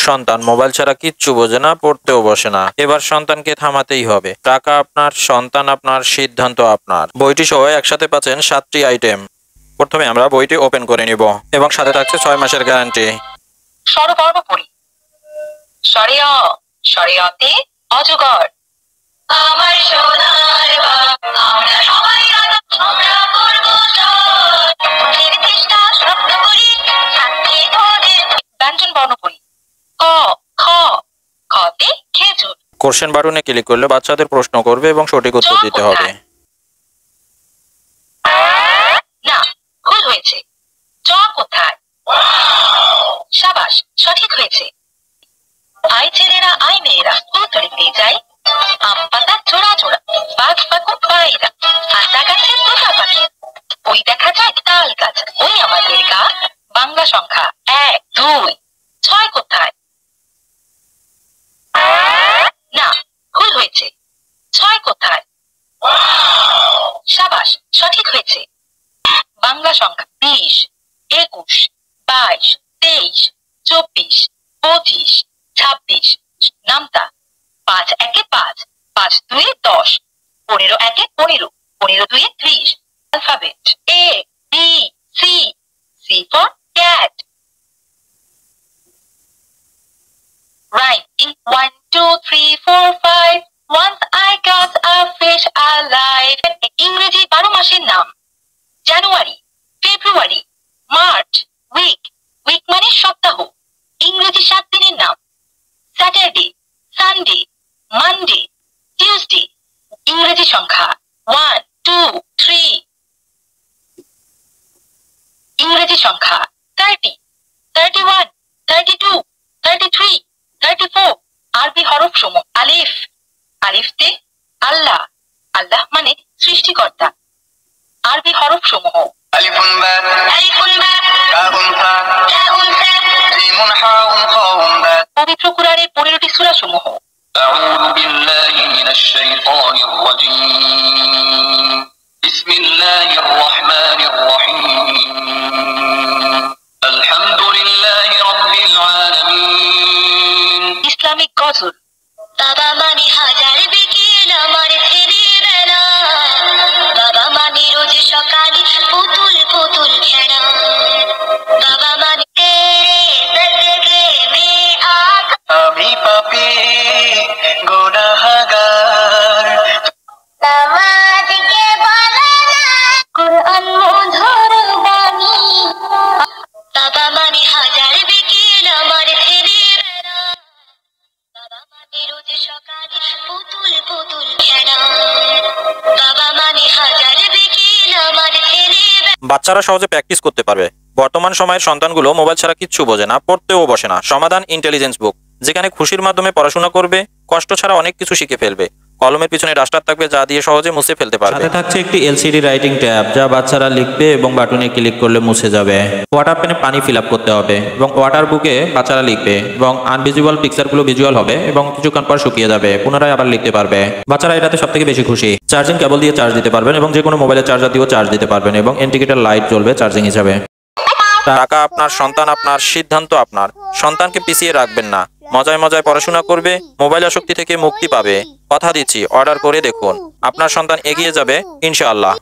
সন্তান মোবাইল ছাড়া কিচ্ছু বোঝে না, পড়তেও বসে না। এবার সন্তানকে থামাতেই হবে। টাকা আপনার, সন্তান আপনার, সিদ্ধান্ত আপনার। বইটি সহ একসাথে পাচ্ছেন 7টি আইটেম। প্রথমে আমরা বইটি ওপেন করে নিব এবং সাথে থাকছে 6 মাসের গ্যারান্টি। স্বরবর্ণ পড়ি। সরেয়া, সরেয়াতে অজগর। আমার সোনার বাপ, আমরা সবাই আমরা করব জয়। নির্দিষ্টা শব্দ করি, থাকবে তোদের। ব্যঞ্জন বর্ণ পড়ি। ক, খ, খতে খেজুর। কোশ্চেন বাটনে ক্লিক করলে বাচ্চাদের প্রশ্ন করবে এবং সঠিক উত্তর দিতে হবে। না, ভুল হয়েছে। চ কোথায়? সাবাস, সঠিক হয়েছে। আই ছেলেরা আই মেয়েরা স্কুল তরিতে যাই। আম পাতা জোড়া জোড়া, বাঘ পাখি পায়রা, আতা গাছে তোতা পাখি, ওই দেখা যায় তাল গাছ, ওই আমাদের গা। বাংলা সংখ্যা 1, 2, 6 কোথায়? না, ভুল হয়েছে। 6 কোথায়? সাবাস, সঠিক হয়েছে। বাংলা সংখ্যা 20, 21, 22, 23, 24, 25, 26। নামতা 5 1 5, 5 2 10, 15 1 15, 15 2 30। Alphabet A B C, C for cat. Rhyme 1 2 3 4 5. Once I got a fish alive. ইংরেজি 12 মাসের নাম। জানুয়ারি, ফেব্রুয়ারি, মার্চ। উইক, উইক মানে সপ্তাহ। ইংরেজি 7 দিনের নাম। Saturday, Sunday, Monday, Tuesday. ইংরেজি সংখ্যা 1 2 3। ইংরেজি সংখ্যা 30, 31, 32, 33, 34। আরবি হরফ সমূহ। আলিফ, আলিফতে আল্লাহ, আল্লাহ মানে সৃষ্টিকর্তা। আরবি হরফ সমূহ। আলিফুন বা, আলিফুল বা, কাফুন ফা, তাউন সা, জিমুন হাউন খাউন বা। পবিত্র কুরআনের 15টি সূরা সমূহ। আউযু বিল্লাহি মিনাশ শাইতানির রাজীম। বিসমিল্লাহির রহমানির রহিম। আলহামদুলিল্লাহি রাব্বিল আলামিন। ইসলামিক গজল। বাবা মানে হাজার বিকেল আমার ছেলেবেলা, বাবা মানে রোজ সকালে পুতুল পুতুল খেলা, বাবা মানে আমি পাপী গুনাহগার, নামাজকে বলে না কুরআন মধুর বাণী, বাবা মানে হাজার বিকেল আমার ছেলেবেলা, বাবা মানে রোজ সকালে পুতুল পুতুল খেলা, বাবা মানে হাজার বিকেল আমার ছেলেবেলা। বাচ্চারা সহজে প্র্যাকটিস করতে পারবে। বর্তমান সময়ের সন্তানগুলো মোবাইল ছাড়া কিচ্ছু বোঝে না, পড়তেও বসে না। সমাধান ইন্টেলিজেন্স বুক, যেখানে খুশির মাধ্যমে পড়াশোনা করবে, কষ্ট ছাড়া অনেক কিছু শিখে ফেলবে। কলমের পিছনে ডাস্টার থাকবে যা দিয়ে সহজে মুছে ফেলতে পারবে। সাথে থাকছে একটি এলসিডি রাইটিং ট্যাব, যা বাচ্চারা লিখবে এবং বাটনে ক্লিক করলে মুছে যাবে। ওয়াটার পেনে পানি ফিল আপ করতে হবে এবং ওয়াটার বুকে বাচ্চারা লিখবে এবং আনভিজুয়াল পিকচারগুলো ভিজুয়াল হবে এবং কিছুক্ষণ পর শুকিয়ে যাবে, পুনরায় আবার লিখতে পারবে। বাচ্চারা এটাতে সবথেকে বেশি খুশি। চার্জিং কেবল দিয়ে চার্জ দিতে পারবেন এবং যে কোনো মোবাইলের চার্জার দিয়েও চার্জ দিতে পারবেন এবং ইন্ডিকেটর লাইট জ্বলবে চার্জিং হিসাবে। টাকা আপনার, সন্তান আপনার, সিদ্ধান্ত আপনার। সন্তানকে পিছিয়ে রাখবেন না। মজায় মজায় পড়াশোনা করবে, মোবাইল আসক্তি থেকে মুক্তি পাবে। কথা দিচ্ছি, অর্ডার করে দেখুন, আপনার সন্তান এগিয়ে যাবে ইনশাআল্লাহ।